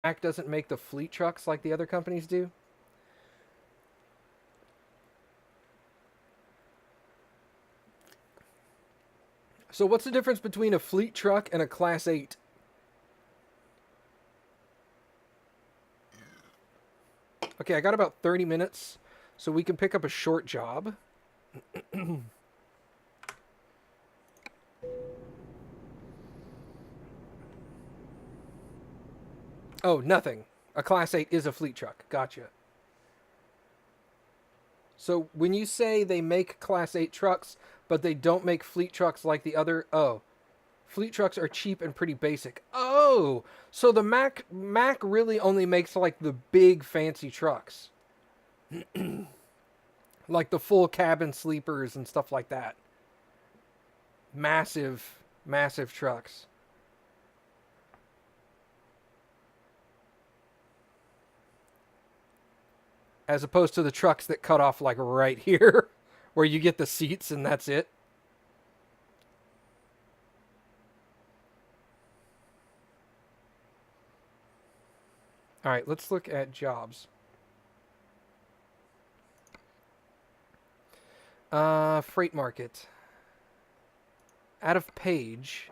Mack doesn't make the fleet trucks like the other companies do. So what's the difference between a fleet truck and a Class 8? Okay, I got about 30 minutes, so we can pick up a short job. Oh, nothing. A Class 8 is a fleet truck. Gotcha. So when you say they make Class 8 trucks, but they don't make fleet trucks like the other... Oh, fleet trucks are cheap and pretty basic. Oh, so the Mack really only makes like the big fancy trucks. Like the full cabin sleepers and stuff like that. Massive, massive trucks. As opposed to the trucks that cut off like right here, where you get the seats and that's it. All right, let's look at jobs. Freight market. Out of page.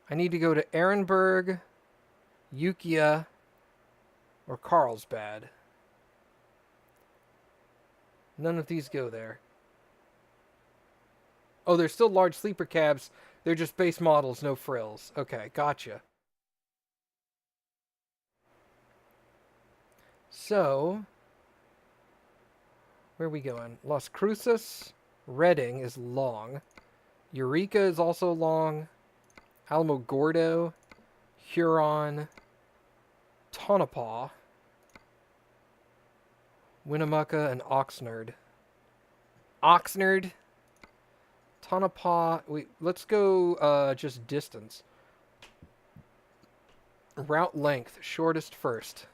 I need to go to Ehrenberg, Ukiah, or Carlsbad. None of these go there. Oh, there's still large sleeper cabs. They're just base models, no frills. Okay, gotcha. So, where are we going? Las Cruces, Redding is long. Eureka is also long. Alamogordo, Huron, Tonopah, Winnemucca, and Oxnard. Oxnard, Tonopah. Wait, let's go just distance. Route length, shortest first.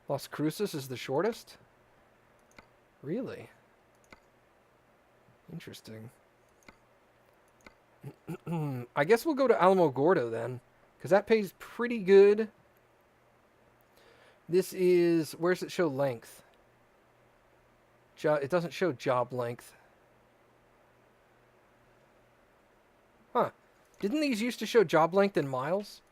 Las Cruces is the shortest? Really? Interesting. I guess we'll go to Alamogordo then, because that pays pretty good. This is... Where does it show length? It doesn't show job length. Huh. Didn't these used to show job length in miles?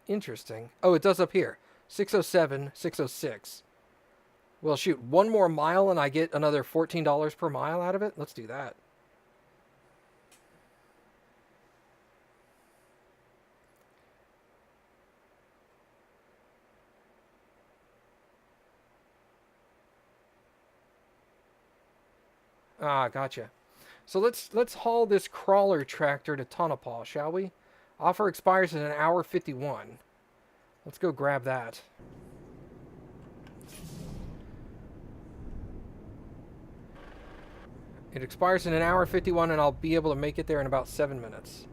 Interesting. Oh, it does up here. 607, 606. Well, shoot, one more mile and I get another $14 per mile out of it? Let's do that. Ah, gotcha. So let's haul this crawler tractor to Tonopah, shall we? Offer expires in an hour 51. Let's go grab that. It expires in an hour 51 and I'll be able to make it there in about 7 minutes.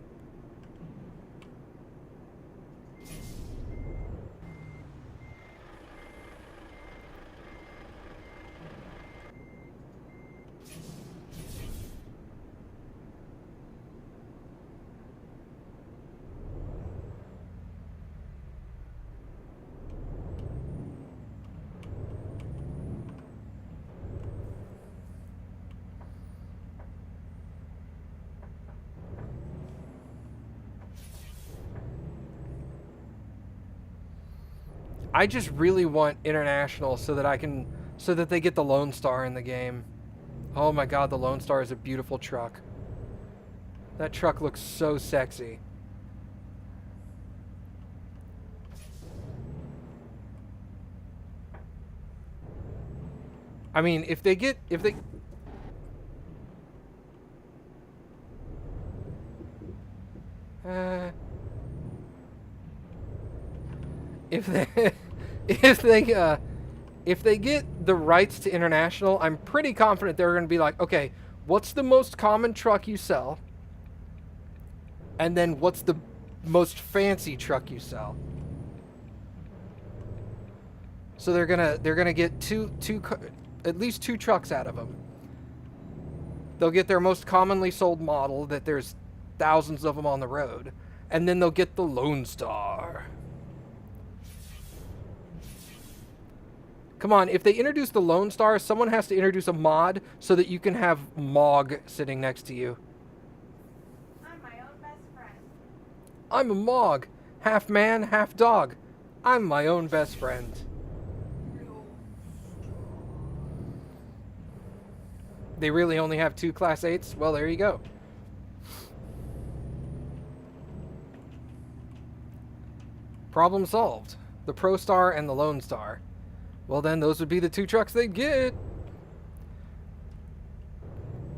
I just really want international so that they get the Lone Star in the game. Oh my god, the Lone Star is a beautiful truck. That truck looks so sexy. I mean, if they uh, if they if they get the rights to international, I'm pretty confident they're going to be like, okay, what's the most common truck you sell? And then what's the most fancy truck you sell? So they're gonna get at least two trucks out of them. They'll get their most commonly sold model that there's thousands of them on the road. And then they'll get the Lone Star. Come on, if they introduce the Lone Star, someone has to introduce a mod so that you can have Mog sitting next to you. I'm my own best friend. I'm a Mog. Half man, half dog. I'm my own best friend. They really only have 2 Class 8s? Well, there you go. Problem solved. The Pro Star and the Lone Star. Well, then those would be the 2 trucks they'd get.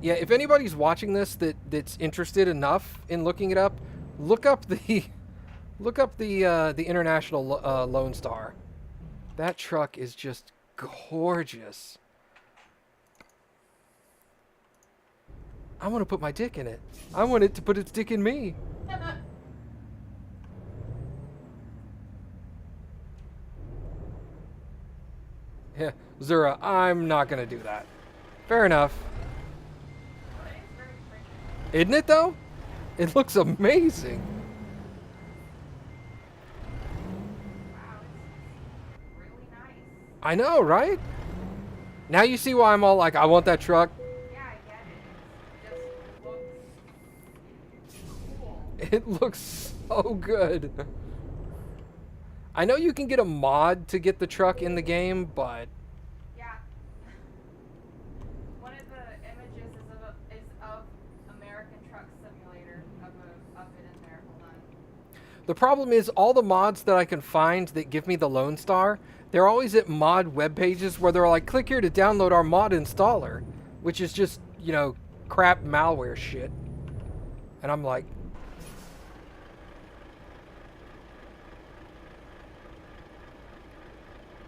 Yeah, if anybody's watching this that's interested enough in looking it up, look up the International Lone Star. That truck is just gorgeous. I want to put my dick in it. I want it to put its dick in me. Yeah, Zura, I'm not going to do that. Fair enough. Isn't it, though? It looks amazing. Wow, it's really nice. I know, right? Now you see why I'm all like, I want that truck. Yeah, I get it. It just looks cool. It looks so good. I know you can get a mod to get the truck in the game, but... Yeah. One of the images is of American Truck Simulator of it in there. Hold on. The problem is all the mods that I can find that give me the Lone Star, they're always at mod web pages where they're like, click here to download our mod installer, which is just, you know, crap malware shit. And I'm like...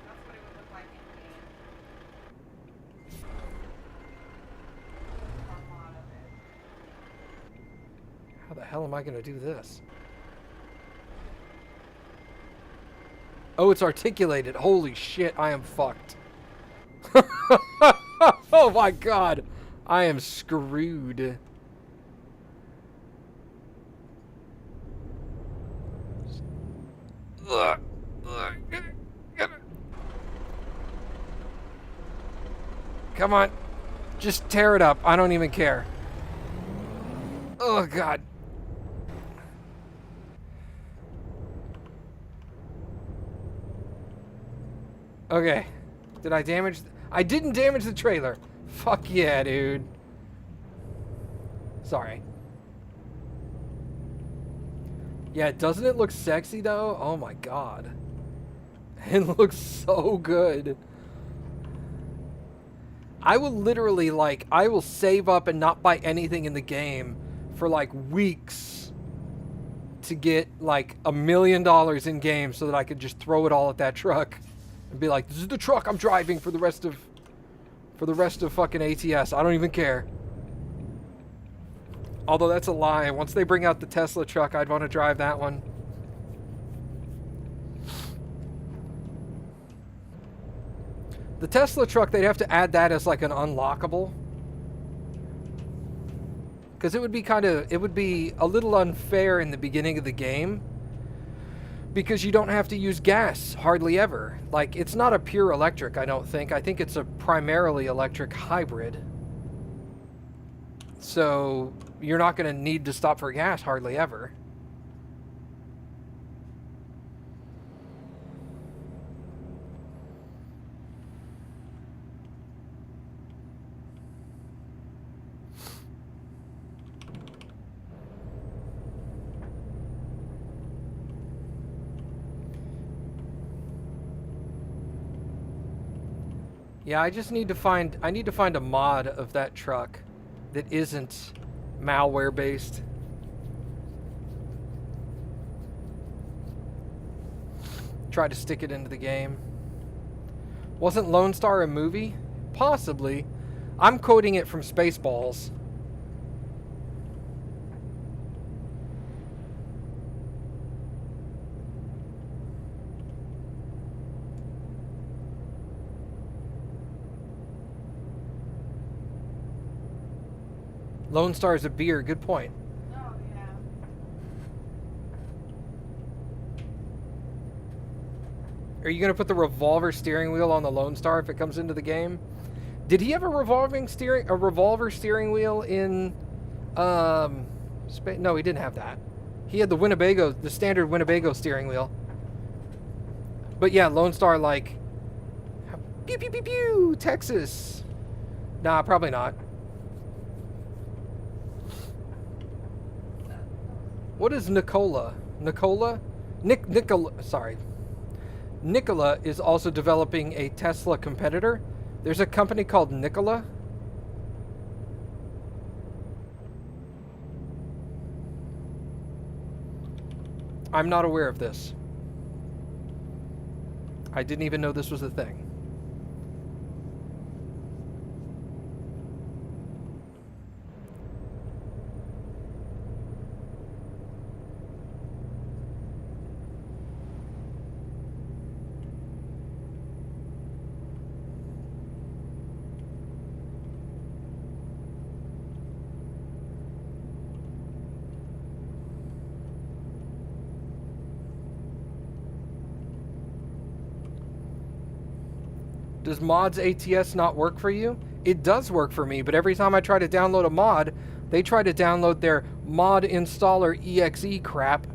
That's what it would look like in game. A lot of it. How the hell am I going to do this? Oh, it's articulated. Holy shit, I am fucked. Oh my god. I am screwed. Come on. Just tear it up. I don't even care. Oh god. Okay. Did I damage... I didn't damage the trailer. Fuck yeah, dude. Sorry. Yeah, doesn't it look sexy, though? Oh, my God. It looks so good. I will literally, like, I will save up and not buy anything in the game for, like, weeks to get, like, $1 million in game so that I could just throw it all at that truck. And be like, this is the truck I'm driving for the rest of fucking ATS. I don't even care. Although that's a lie. Once they bring out the Tesla truck, I'd want to drive that one. The Tesla truck, they'd have to add that as like an unlockable. Because it would be a little unfair in the beginning of the game. Because you don't have to use gas hardly ever. Like, it's not a pure electric, I don't think. I think it's a primarily electric hybrid. So, you're not going to need to stop for gas hardly ever. Yeah, I need to find a mod of that truck that isn't malware based. Try to stick it into the game. Wasn't Lone Star a movie? Possibly. I'm quoting it from Spaceballs. Lone Star is a beer. Good point. Oh, yeah. Are you going to put the revolver steering wheel on the Lone Star if it comes into the game? Did he have a revolver steering wheel in No, he didn't have that. He had the standard Winnebago steering wheel. But yeah, Lone Star, like, pew pew pew pew, Texas. Nah, probably not. What is Nikola? Nikola? Sorry. Nikola is also developing a Tesla competitor. There's a company called Nikola. I'm not aware of this. I didn't even know this was a thing. Does mods ATS not work for you? It does work for me, but every time I try to download a mod, they try to download their mod installer exe crap.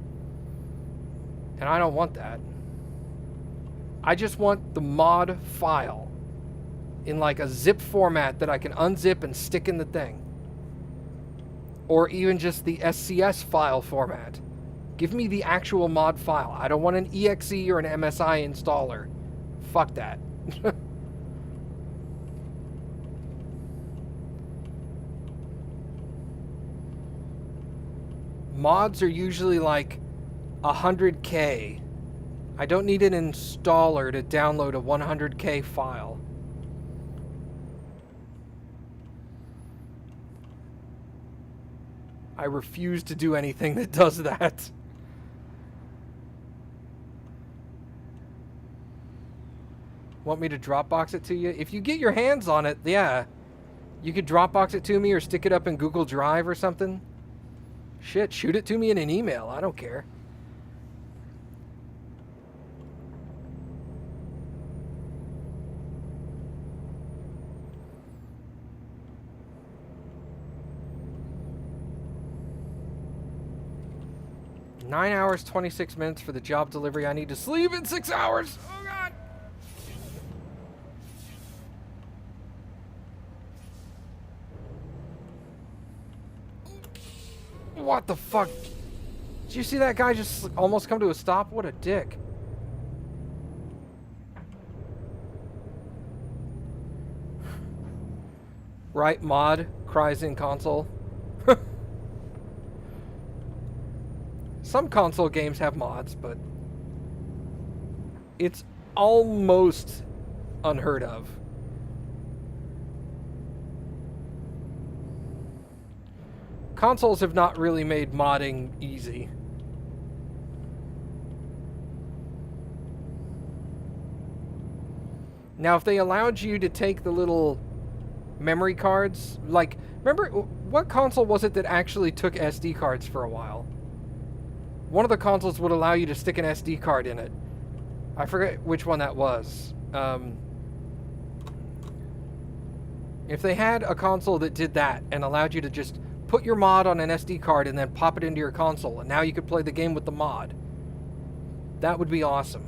And I don't want that. I just want the mod file in like a zip format that I can unzip and stick in the thing. Or even just the SCS file format. Give me the actual mod file. I don't want an exe or an MSI installer. Fuck that. Mods are usually like 100K. I don't need an installer to download a 100K file. I refuse to do anything that does that. Want me to Dropbox it to you? If you get your hands on it, yeah. You could Dropbox it to me or stick it up in Google Drive or something. Shit, shoot it to me in an email. I don't care. Nine hours, 26 minutes for the job delivery. I need to sleep in 6 hours. Oh, God. What the fuck? Did you see that guy just almost come to a stop? What a dick. Right, mod cries in console. Some console games have mods, but it's almost unheard of. Consoles have not really made modding easy. Now, if they allowed you to take the little memory cards, like, remember, what console was it that actually took SD cards for a while? One of the consoles would allow you to stick an SD card in it. I forget which one that was. If they had a console that did that and allowed you to just put your mod on an SD card and then pop it into your console, and now you could play the game with the mod, that would be awesome.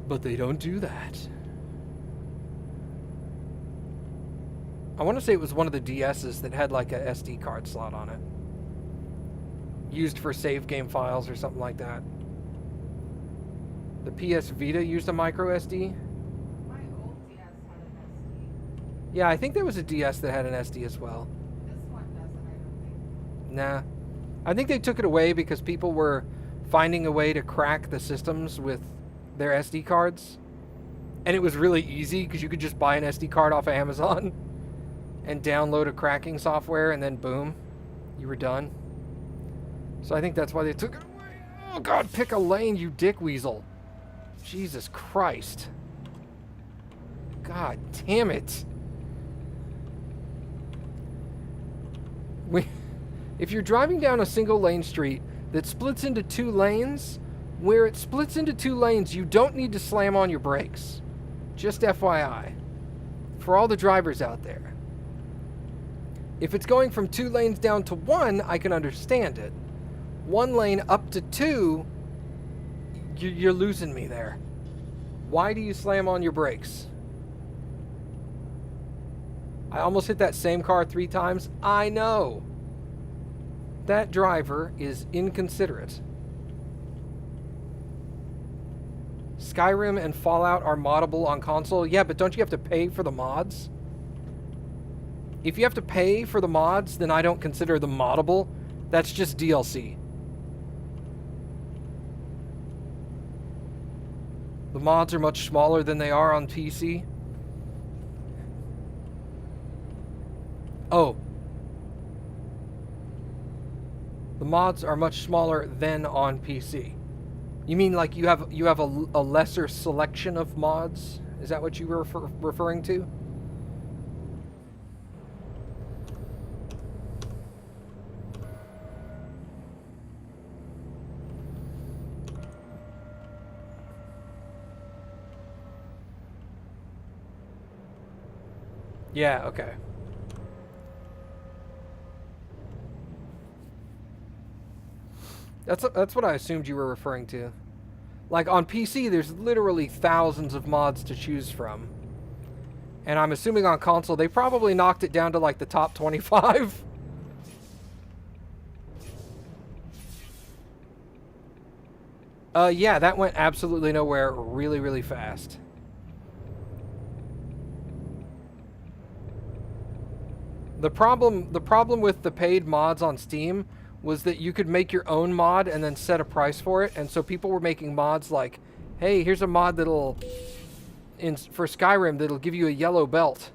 But they don't do that. I want to say it was one of the DS's that had like a SD card slot on it. Used for save game files or something like that. The PS Vita used a micro SD. My old DS had an SD. Yeah, I think there was a DS that had an SD as well. This one doesn't, I don't think. Nah. I think they took it away because people were finding a way to crack the systems with their SD cards. And it was really easy because you could just buy an SD card off of Amazon and download a cracking software, and then boom, you were done. So I think that's why they took it away. Oh God, pick a lane, you dick weasel. Jesus Christ. God damn it. We, if you're driving down a single lane street that splits into 2 lanes, where it splits into 2 lanes, you don't need to slam on your brakes. Just FYI. For all the drivers out there. If it's going from 2 lanes down to 1, I can understand it. 1 lane up to 2, you're losing me there. Why do you slam on your brakes? I almost hit that same car 3 times. I know. That driver is inconsiderate. Skyrim and Fallout are moddable on console. Yeah, but don't you have to pay for the mods? If you have to pay for the mods, then I don't consider them moddable. That's just DLC. The mods are much smaller than they are on PC. Oh. The mods are much smaller than on PC. You mean like you have a lesser selection of mods? Is that what you were referring to? Yeah, okay. That's what I assumed you were referring to. Like on PC, there's literally thousands of mods to choose from. And I'm assuming on console, they probably knocked it down to like the top 25. Yeah, that went absolutely nowhere really, really fast. The problem with the paid mods on Steam was that you could make your own mod and then set a price for it, and so people were making mods like, hey, here's a mod that'll, for Skyrim, that'll give you a yellow belt.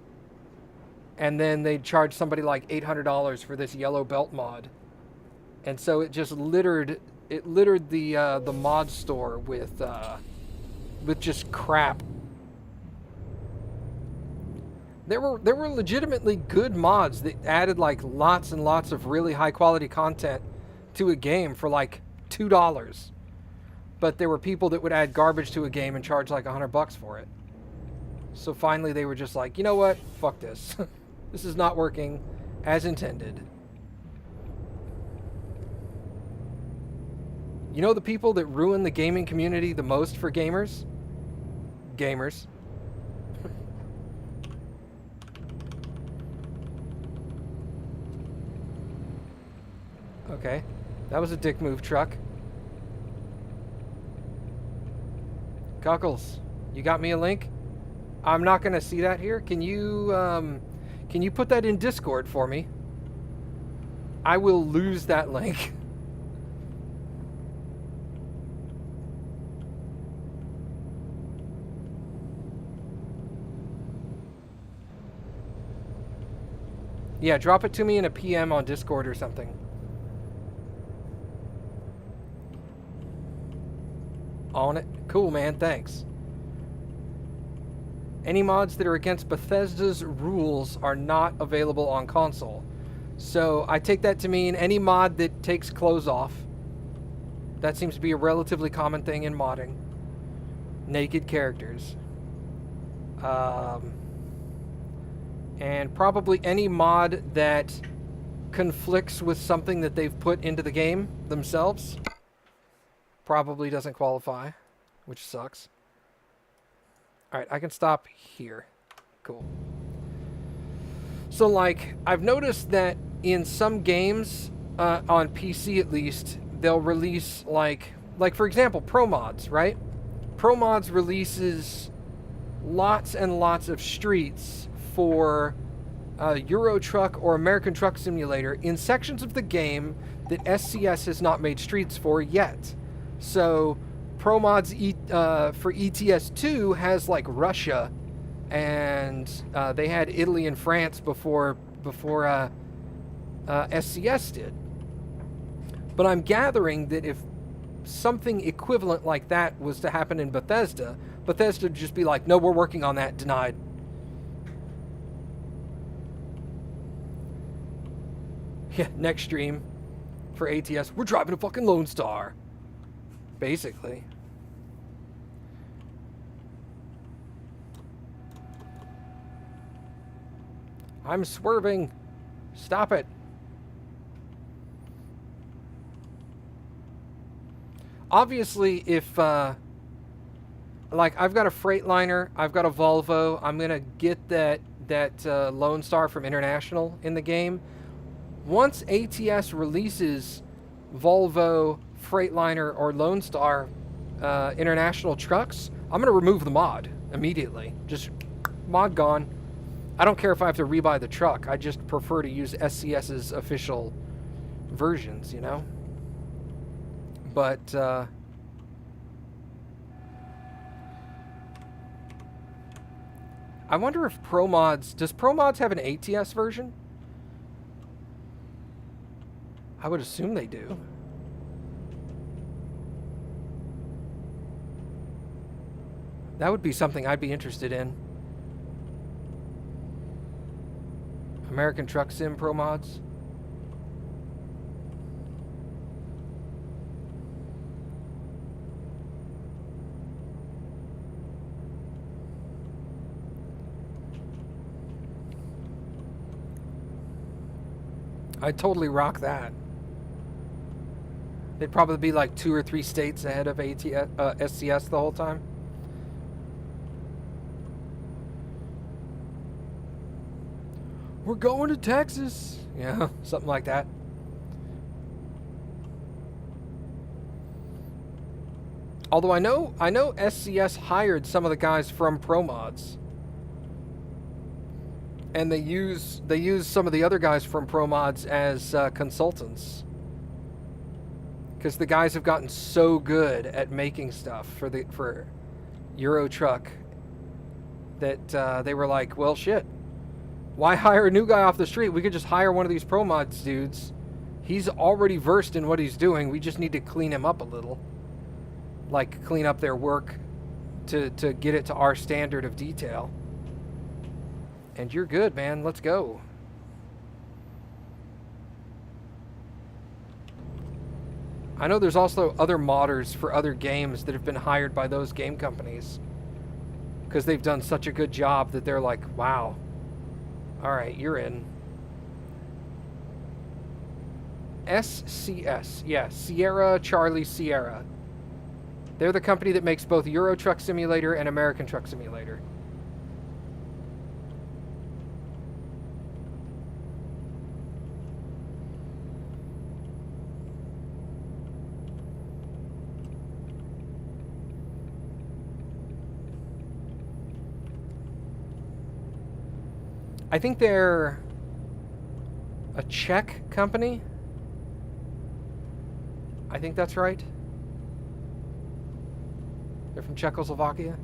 And then they'd charge somebody like $800 for this yellow belt mod. And so it just littered the mod store with just crap. There were legitimately good mods that added like lots and lots of really high quality content to a game for like $2. But there were people that would add garbage to a game and charge like $100 for it. So finally they were just like, you know what? Fuck this. This is not working as intended. You know the people that ruin the gaming community the most for gamers? Gamers. Okay, that was a dick move, truck. Cockles, you got me a link? I'm not gonna see that here. Can you put that in Discord for me? I will lose that link. Yeah, drop it to me in a PM on Discord or something. On it. Cool, man. Thanks. Any mods that are against Bethesda's rules are not available on console. So I take that to mean any mod that takes clothes off. That seems to be a relatively common thing in modding. Naked characters. And probably any mod that conflicts with something that they've put into the game themselves. Probably doesn't qualify, which sucks. Alright, I can stop here. Cool. So, like, I've noticed that in some games, on PC at least, they'll release, like for example, Pro Mods, right? Pro Mods releases lots and lots of streets for Euro Truck or American Truck Simulator in sections of the game that SCS has not made streets for yet. So, Pro Mods for ETS2 has like Russia, and they had Italy and France before SCS did. But I'm gathering that if something equivalent like that was to happen in Bethesda would just be like, no, we're working on that, denied. Yeah, next stream for ATS, we're driving a fucking Lone Star. Basically. I'm swerving. Stop it. Obviously, if, like, I've got a Freightliner, I've got a Volvo, I'm going to get that Lone Star from International in the game. Once ATS releases Volvo, Freightliner, or Lone Star International trucks, I'm going to remove the mod immediately. Just mod gone. I don't care if I have to rebuy the truck. I just prefer to use SCS's official versions, you know? But, I wonder if ProMods... Does ProMods have an ATS version? I would assume they do. That would be something I'd be interested in. American Truck Sim ProMods. I'd totally rock that. They'd probably be like 2 or 3 states ahead of SCS the whole time. We're going to Texas. Yeah, something like that. Although I know SCS hired some of the guys from ProMods. And they use some of the other guys from ProMods as consultants. Because the guys have gotten so good at making stuff for Euro Truck that they were like, well, shit. Why hire a new guy off the street? We could just hire one of these ProMods dudes. He's already versed in what he's doing. We just need to clean him up a little. Like, clean up their work to get it to our standard of detail. And you're good, man. Let's go. I know there's also other modders for other games that have been hired by those game companies. Because they've done such a good job that they're like, wow. Alright, you're in. SCS. Yeah, Sierra Charlie Sierra. They're the company that makes both Euro Truck Simulator and American Truck Simulator. I think they're a Czech company. I think that's right. They're from Czechoslovakia.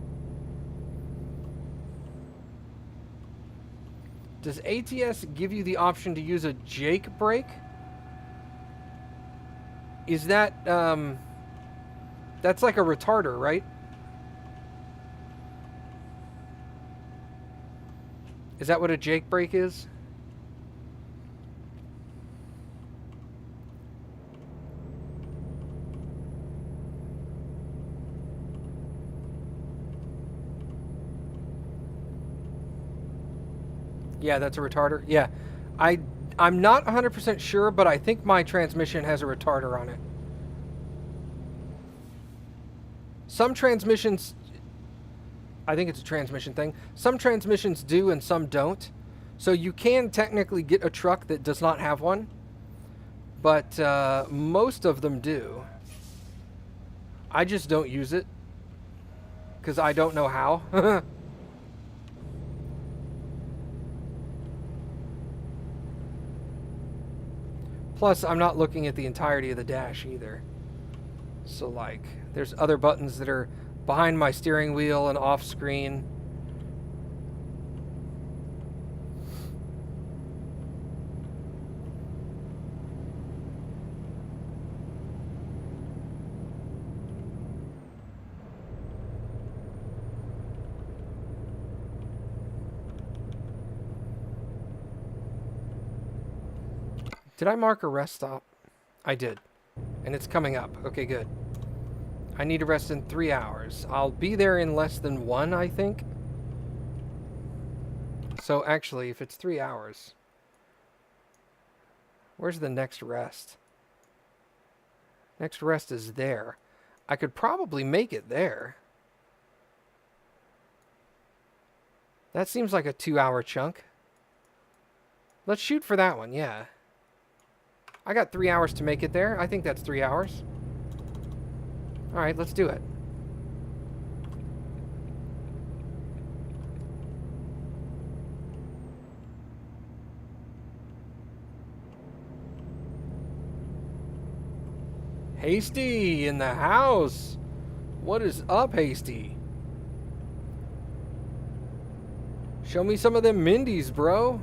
Does ATS give you the option to use a Jake brake? Is that, that's like a retarder, right? Is that what a Jake brake is? Yeah, that's a retarder. Yeah. I'm not 100% sure, but I think my transmission has a retarder on it. Some transmissions, I think it's a transmission thing. Some transmissions do and some don't. So you can technically get a truck that does not have one, but most of them do. I just don't use it because I don't know how. Plus, I'm not looking at the entirety of the dash either. So, like, there's other buttons that are behind my steering wheel and off screen. Did I mark a rest stop? I did. And it's coming up. Okay, good. I need to rest in 3 hours. I'll be there in less than 1, I think. So actually, if it's 3 hours, where's the next rest? Next rest is there. I could probably make it there. That seems like a 2-hour chunk. Let's shoot for that one, yeah. I got 3 hours to make it there. I think that's 3 hours. Alright, let's do it. Hasty in the house. What is up, Hasty? Show me some of them Mindy's, bro.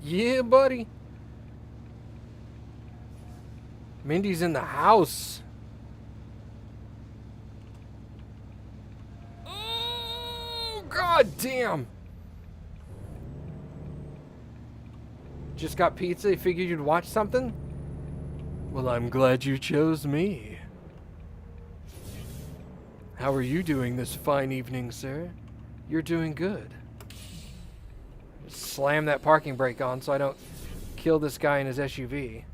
Yeah, buddy. Mindy's in the house. Oh, god damn. Just got pizza. You figured you'd watch something? Well, I'm glad you chose me. How are you doing this fine evening, sir? You're doing good. Slam that parking brake on so I don't kill this guy in his SUV.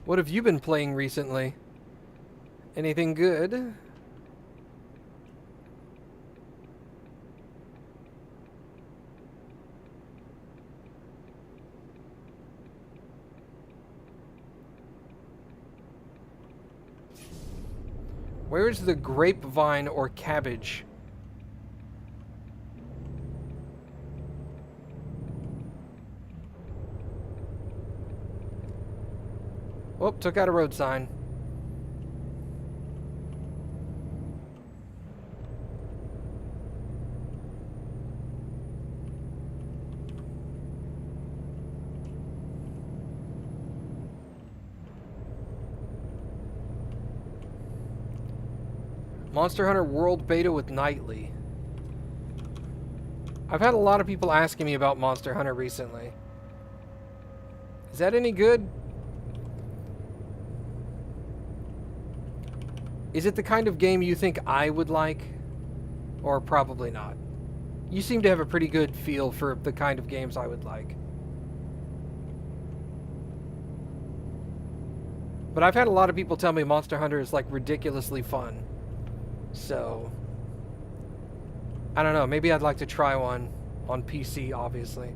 What have you been playing recently? Anything good? Where's the grapevine or cabbage? Oh, took out a road sign. Monster Hunter World Beta with Nightly. I've had a lot of people asking me about Monster Hunter recently. Is that any good? Is it the kind of game you think I would like? Or probably not? You seem to have a pretty good feel for the kind of games I would like. But I've had a lot of people tell me Monster Hunter is like ridiculously fun. So, I don't know, maybe I'd like to try one on PC, obviously.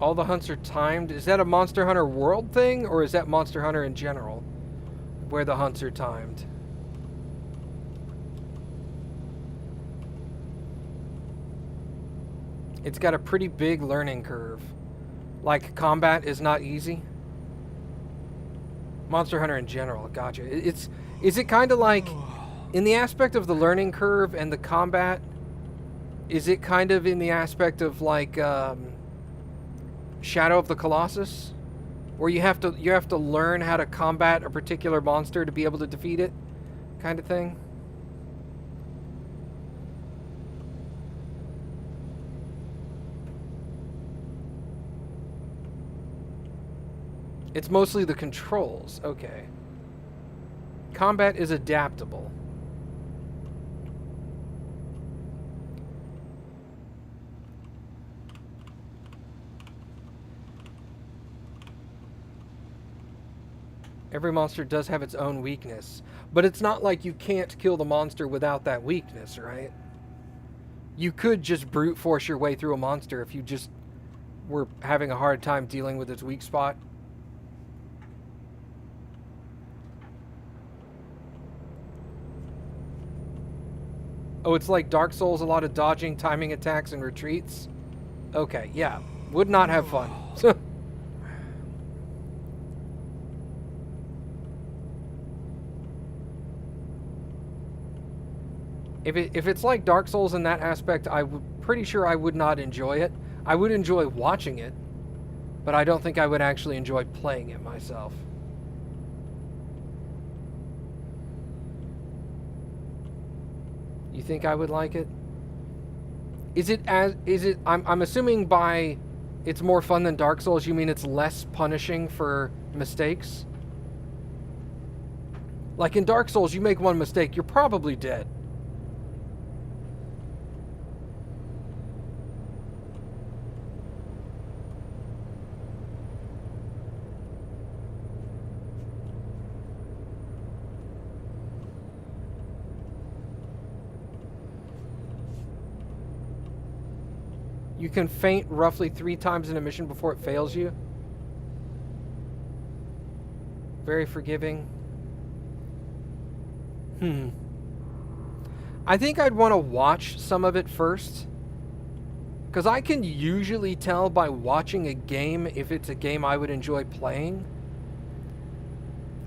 All the hunts are timed. Is that a Monster Hunter World thing, or is that Monster Hunter in general, where the hunts are timed? It's got a pretty big learning curve. Like, combat is not easy. Monster Hunter in general, gotcha. Is it kind of like, in the aspect of the learning curve and the combat, is it kind of in the aspect of like, Shadow of the Colossus, where you have to learn how to combat a particular monster to be able to defeat it, kind of thing? It's mostly the controls. Okay. Combat is adaptable. Every monster does have its own weakness. But it's not like you can't kill the monster without that weakness, right? You could just brute force your way through a monster if you just were having a hard time dealing with its weak spot. Oh, it's like Dark Souls, a lot of dodging, timing attacks, and retreats. Okay, yeah. Would not have fun. If it's like Dark Souls in that aspect, I'm pretty sure I would not enjoy it. I would enjoy watching it, but I don't think I would actually enjoy playing it myself. You think I would like it? I'm assuming by it's more fun than Dark Souls, you mean it's less punishing for mistakes? Like in Dark Souls, you make one mistake, you're probably dead. You can faint roughly 3 times in a mission before it fails you. Very forgiving. I think I'd want to watch some of it first. Because I can usually tell by watching a game if it's a game I would enjoy playing.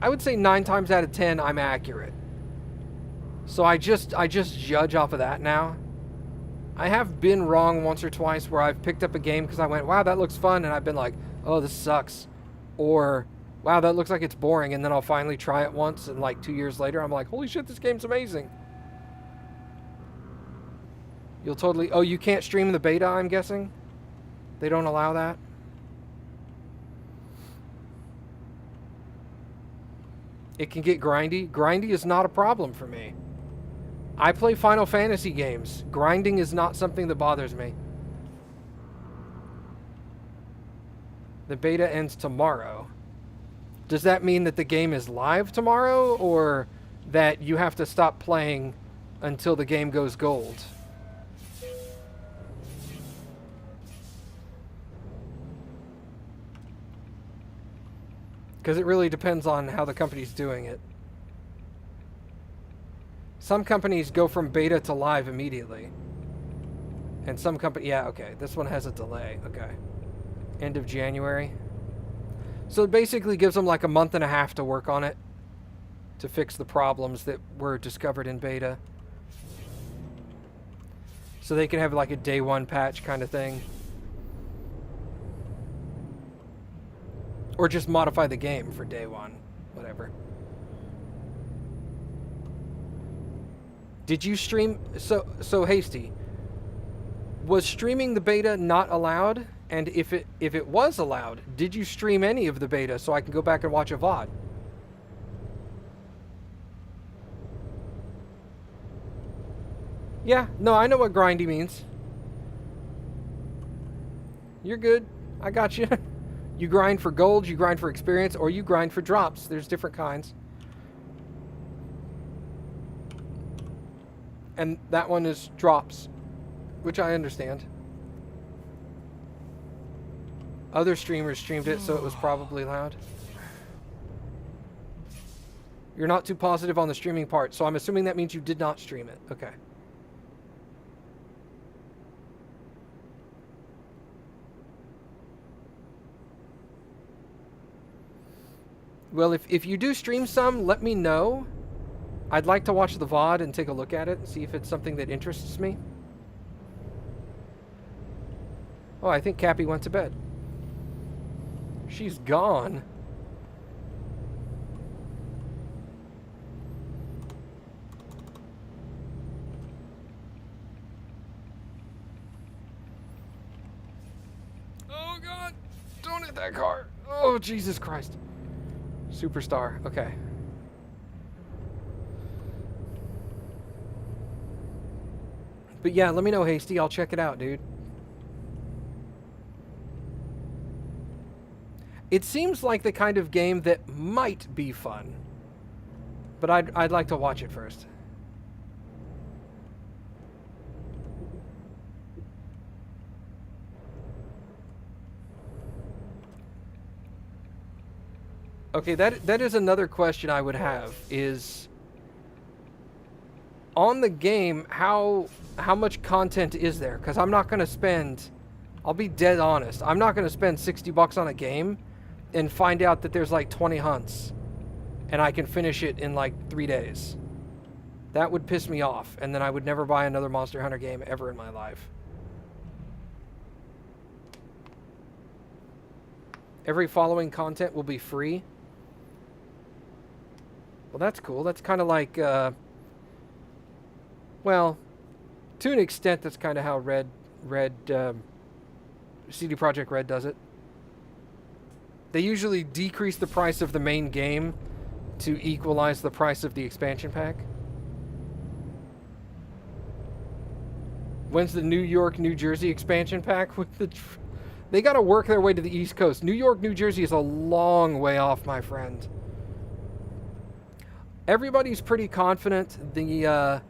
I would say 9 times out of 10 I'm accurate. So I just judge off of that now. I have been wrong once or twice where I've picked up a game because I went, wow, that looks fun, and I've been like, oh, this sucks. Or, wow, that looks like it's boring, and then I'll finally try it once, and like 2 years later, I'm like, holy shit, this game's amazing. You'll totally... Oh, you can't stream the beta, I'm guessing? They don't allow that? It can get grindy. Grindy is not a problem for me. I play Final Fantasy games. Grinding is not something that bothers me. The beta ends tomorrow. Does that mean that the game is live tomorrow, or that you have to stop playing until the game goes gold? Because it really depends on how the company's doing it. Some companies go from beta to live immediately. And some company... Yeah, okay. This one has a delay. Okay. End of January. So it basically gives them like a month and a half to work on it. To fix the problems that were discovered in beta. So they can have like a day one patch kind of thing. Or just modify the game for day one. Whatever. Did you stream... So Hasty, was streaming the beta not allowed? And if it was allowed, did you stream any of the beta so I can go back and watch a VOD? Yeah, no, I know what grindy means. You're good. I got you. You grind for gold, you grind for experience, or you grind for drops. There's different kinds. And that one is drops, which I understand. Other streamers streamed it, so it was probably loud. You're not too positive on the streaming part, so I'm assuming that means you did not stream it. Okay. Well, if you do stream some, let me know. I'd like to watch the VOD and take a look at it and see if it's something that interests me. Oh, I think Cappy went to bed. She's gone. Oh, God. Don't hit that car. Oh, Jesus Christ. Superstar. Okay. But yeah, let me know, Hasty. I'll check it out, dude. It seems like the kind of game that might be fun. But I'd like to watch it first. Okay, that is another question I would have is on the game how much content is there? Cuz I'm not going to spend, I'll be dead honest. I'm not going to spend $60 on a game and find out that there's like 20 hunts and I can finish it in like 3 days. That would piss me off, and then I would never buy another Monster Hunter game ever in my life. Every following content will be free. Well, that's cool. That's kind of like, well, to an extent, that's kind of how CD Projekt Red does it. They usually decrease the price of the main game to equalize the price of the expansion pack. When's the New York, New Jersey expansion pack? With the, they got to work their way to the East Coast. New York, New Jersey is a long way off, my friend. Everybody's pretty confident the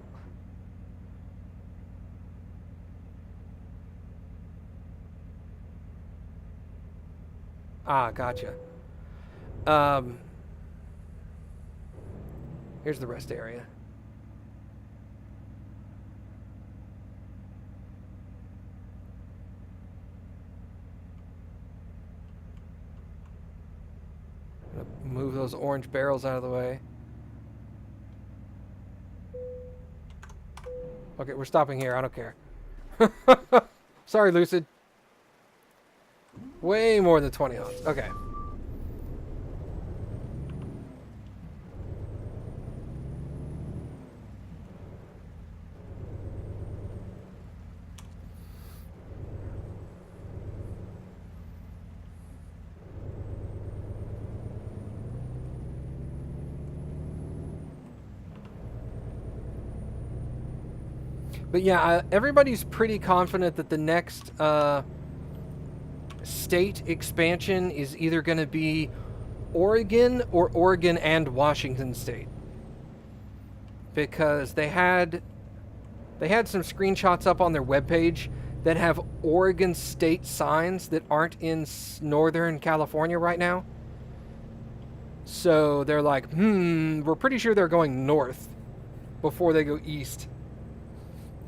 gotcha. Here's the rest area. Move those orange barrels out of the way. Okay, we're stopping here. I don't care. Sorry, Lucid. Way more than 20 hunts. Okay. But yeah, everybody's pretty confident that the next state expansion is either going to be Oregon or Oregon and Washington State. Because they had some screenshots up on their webpage that have Oregon State signs that aren't in Northern California right now. So they're like, we're pretty sure they're going north before they go east.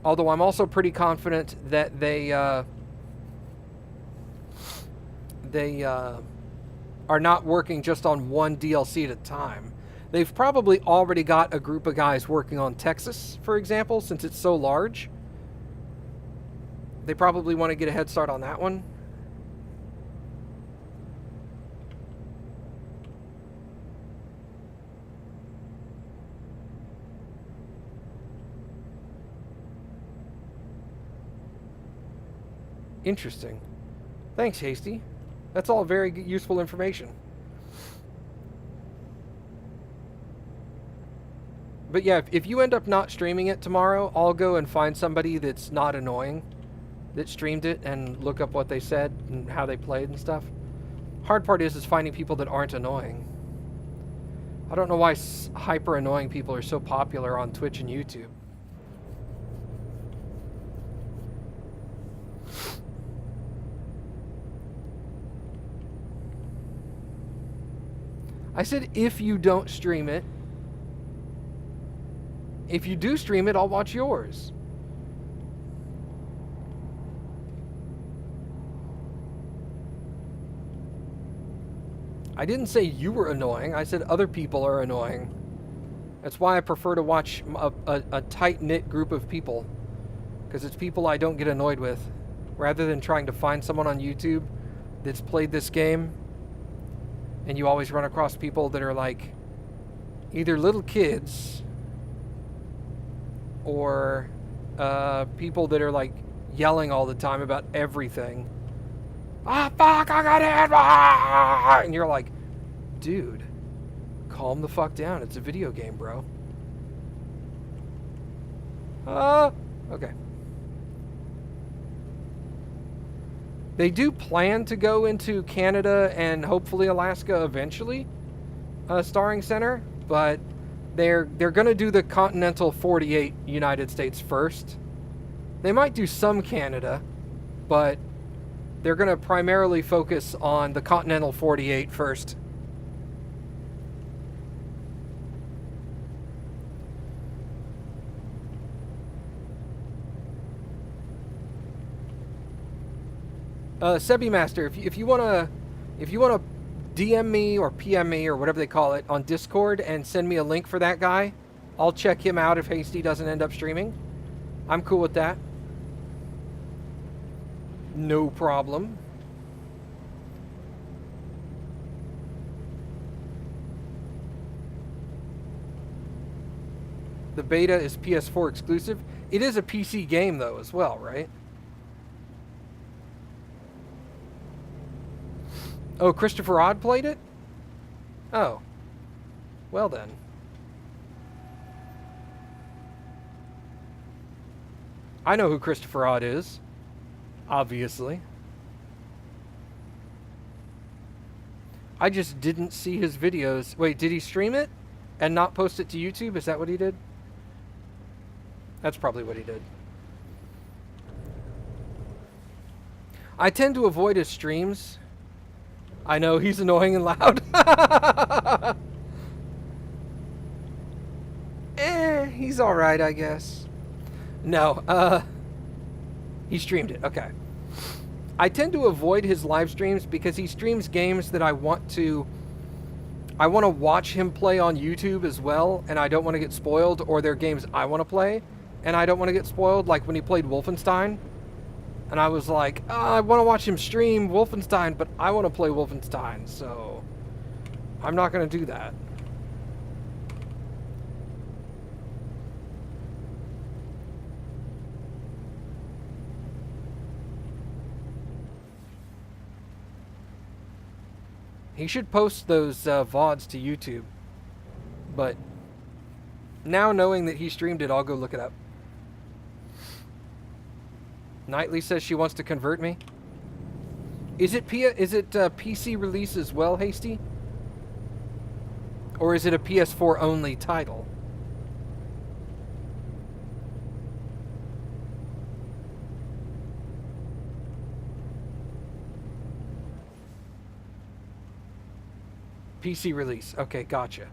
Although I'm also pretty confident that they are not working just on one DLC at a time. They've probably already got a group of guys working on Texas, for example, since it's so large. They probably want to get a head start on that one. Interesting. Thanks, Hasty. That's all very useful information. But yeah, if you end up not streaming it tomorrow, I'll go and find somebody that's not annoying that streamed it and look up what they said and how they played and stuff. Hard part is finding people that aren't annoying. I don't know why hyper annoying people are so popular on Twitch and YouTube. I said if you don't stream it. If you do stream it, I'll watch yours. I didn't say you were annoying. I said other people are annoying. That's why I prefer to watch a tight-knit group of people. Because it's people I don't get annoyed with. Rather than trying to find someone on YouTube that's played this game. And you always run across people that are like either little kids or people that are like yelling all the time about everything. Ah, fuck, I got hit! Ah! And you're like, dude, calm the fuck down. It's a video game, bro. Okay. They do plan to go into Canada and hopefully Alaska eventually, starring center, but they're going to do the continental 48 United States first. They might do some Canada, but they're going to primarily focus on the continental 48 first. Sebi Master, if you wanna DM me or PM me or whatever they call it on Discord and send me a link for that guy, I'll check him out if Hasty doesn't end up streaming. I'm cool with that. No problem. The beta is PS4 exclusive. It is a PC game though as well, right? Oh, Christopher Odd played it? Oh. Well then. I know who Christopher Odd is. Obviously. I just didn't see his videos. Wait, did he stream it and not post it to YouTube? Is that what he did? That's probably what he did. I tend to avoid his streams. I know, he's annoying and loud. He's alright, I guess. No, he streamed it. Okay. I tend to avoid his live streams because he streams games that I want to watch him play on YouTube as well, and I don't want to get spoiled, or they're games I want to play, and I don't want to get spoiled, like when he played Wolfenstein. And I was like, oh, I want to watch him stream Wolfenstein, but I want to play Wolfenstein, so I'm not going to do that. He should post those VODs to YouTube. But now knowing that he streamed it, I'll go look it up. Knightley says she wants to convert me. Is it PC release as well, Hasty? Or is it a PS4 only title? PC release. Okay, gotcha.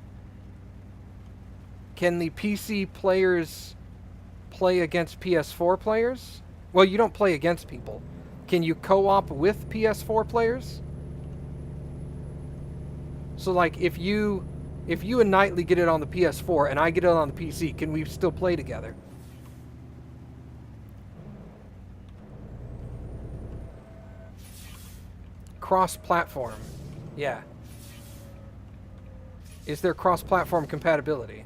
Can the PC players play against PS4 players? Well, you don't play against people. Can you co-op with PS4 players? So, like, if you and Knightley get it on the PS4 and I get it on the PC, can we still play together? Cross-platform. Yeah. Is there cross-platform compatibility?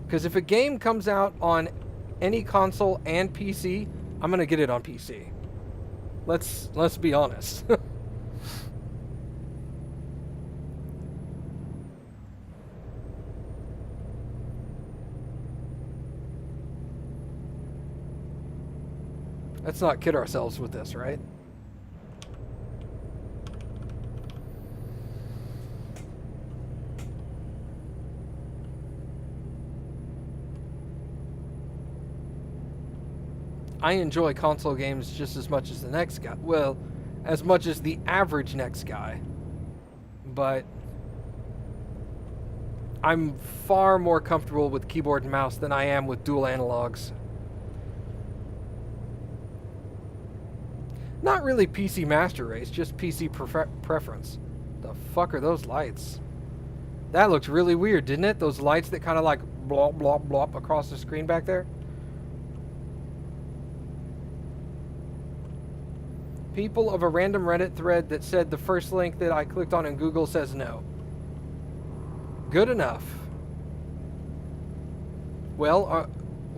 Because if a game comes out on any console and PC, I'm gonna get it on PC. Let's be honest. Let's not kid ourselves with this, right? I enjoy console games just as much as the next guy. Well, as much as the average next guy. But I'm far more comfortable with keyboard and mouse than I am with dual analogs. Not really PC master race, just PC preference. The fuck are those lights? That looked really weird, didn't it? Those lights that kind of like blop, blop, blop across the screen back there. People of a random Reddit thread that said the first link that I clicked on in Google says no. Good enough. Well,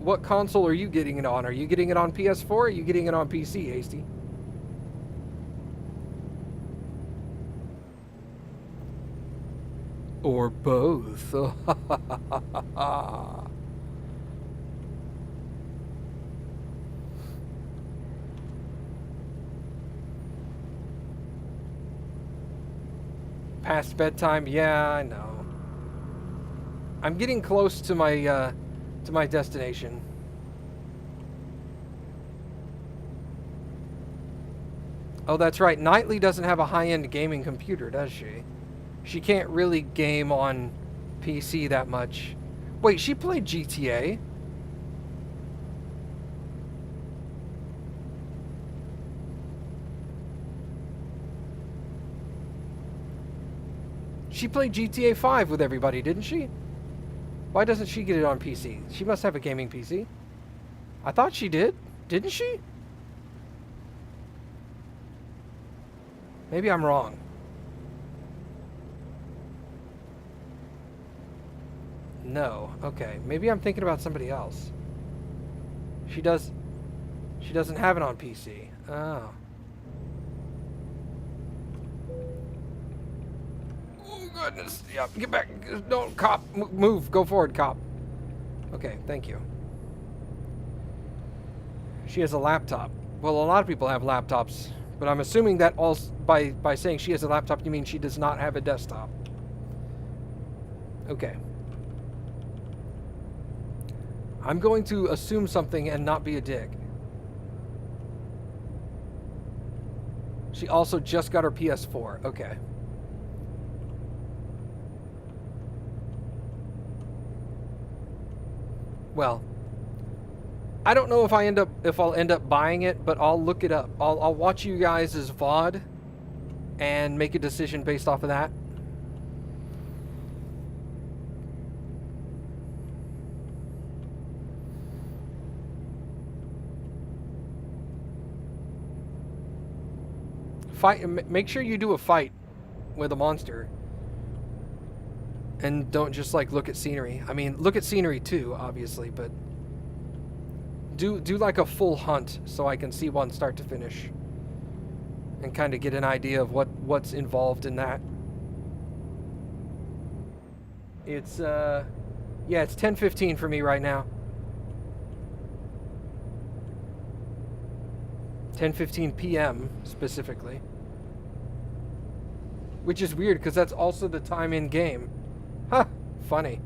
what console are you getting it on? Are you getting it on PS4 or are you getting it on PC, Hasty? Or both. Past bedtime? Yeah, I know. I'm getting close to my destination. Oh, that's right. Knightley doesn't have a high-end gaming computer, does she? She can't really game on PC that much. Wait, she played GTA? She played GTA 5 with everybody, didn't she? Why doesn't she get it on PC? She must have a gaming PC. I thought she did. Didn't she? Maybe I'm wrong. No. Okay. Maybe I'm thinking about somebody else. She doesn't have it on PC. Oh. Oh, goodness. Yeah, get back. Don't, cop. Move. Go forward, cop. Okay, thank you. She has a laptop. Well, a lot of people have laptops, but I'm assuming that also by saying she has a laptop, you mean she does not have a desktop. Okay. I'm going to assume something and not be a dick. She also just got her PS4. Okay. Well, I don't know if I'll end up buying it, but I'll look it up. I'll watch you guys' VOD and make a decision based off of that. Make sure you do a fight with a monster. And don't just like look at scenery. I mean, look at scenery too, obviously, but do like a full hunt so I can see one start to finish and kind of get an idea of what's involved in that. It's yeah, it's 10:15 for me right now. 10:15 p.m. specifically. Which is weird because that's also the time in game. Huh, funny.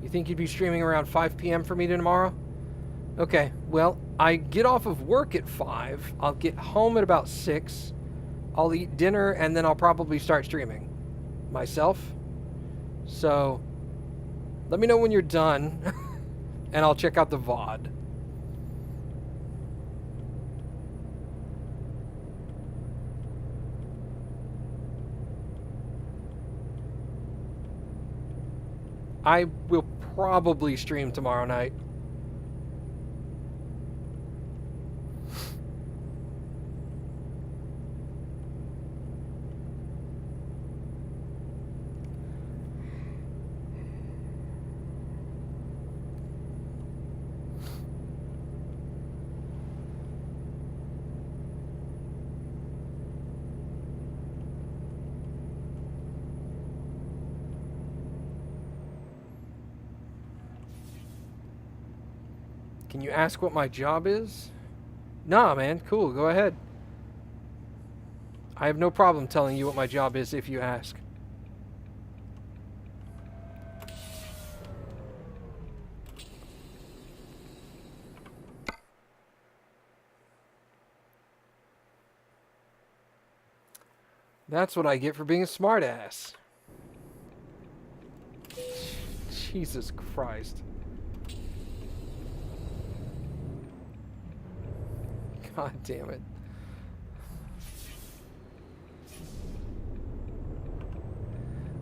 You think you'd be streaming around 5 p.m. for me tomorrow? Okay, well, I get off of work at 5. I'll get home at about 6. I'll eat dinner, and then I'll probably start streaming myself. So, let me know when you're done, and I'll check out the VOD. I will probably stream tomorrow night. Can you ask what my job is? Nah, man. Cool. Go ahead. I have no problem telling you what my job is if you ask. That's what I get for being a smartass. Jesus Christ. God damn it.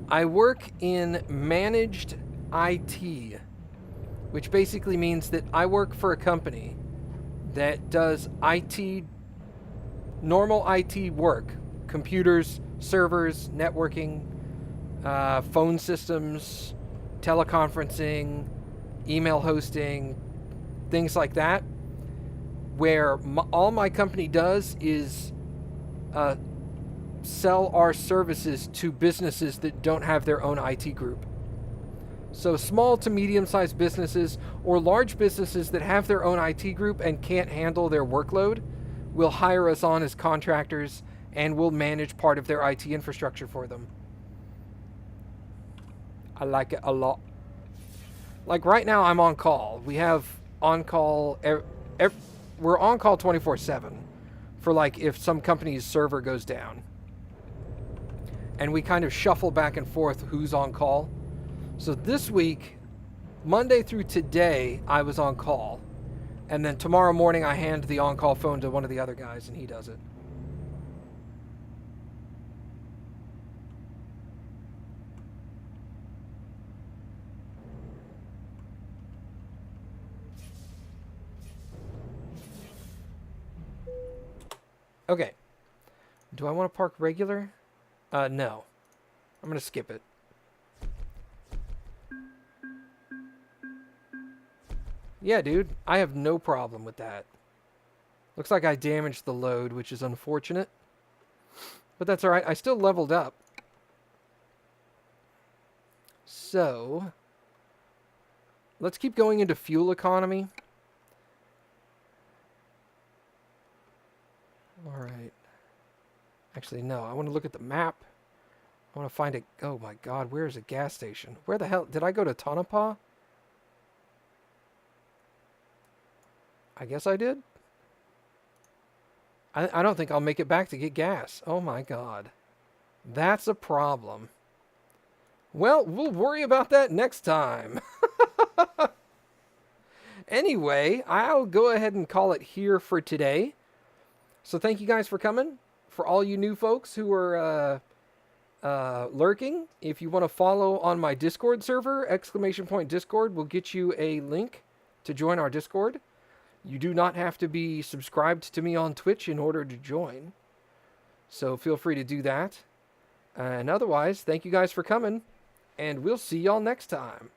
I work in managed IT, which basically means that I work for a company, that does normal IT work, computers, servers, networking, phone systems, teleconferencing, email hosting, things like that, where all my company does is sell our services to businesses that don't have their own IT group. So small to medium-sized businesses or large businesses that have their own IT group and can't handle their workload will hire us on as contractors and we'll manage part of their IT infrastructure for them. I like it a lot. Like right now I'm on call. We have on call we're on call 24/7 for like if some company's server goes down. And we kind of shuffle back and forth who's on call. So this week, Monday through today, I was on call. And then tomorrow morning, I hand the on-call phone to one of the other guys, and he does it. Okay. Do I want to park regular? No. I'm going to skip it. Yeah, dude, I have no problem with that. Looks like I damaged the load, which is unfortunate. But that's alright, I still leveled up. So, let's keep going into fuel economy. Alright. Actually, no, I want to look at the map. I want to find it. Oh my god, where is a gas station? Where the hell? Did I go to Tonopah? I guess I did. I don't think I'll make it back to get gas. Oh my god. That's a problem. Well, we'll worry about that next time. Anyway, I'll go ahead and call it here for today. So thank you guys for coming. For all you new folks who are lurking, if you want to follow on my Discord server, !Discord will get you a link to join our Discord. You do not have to be subscribed to me on Twitch in order to join. So feel free to do that. And otherwise, thank you guys for coming. And we'll see y'all next time.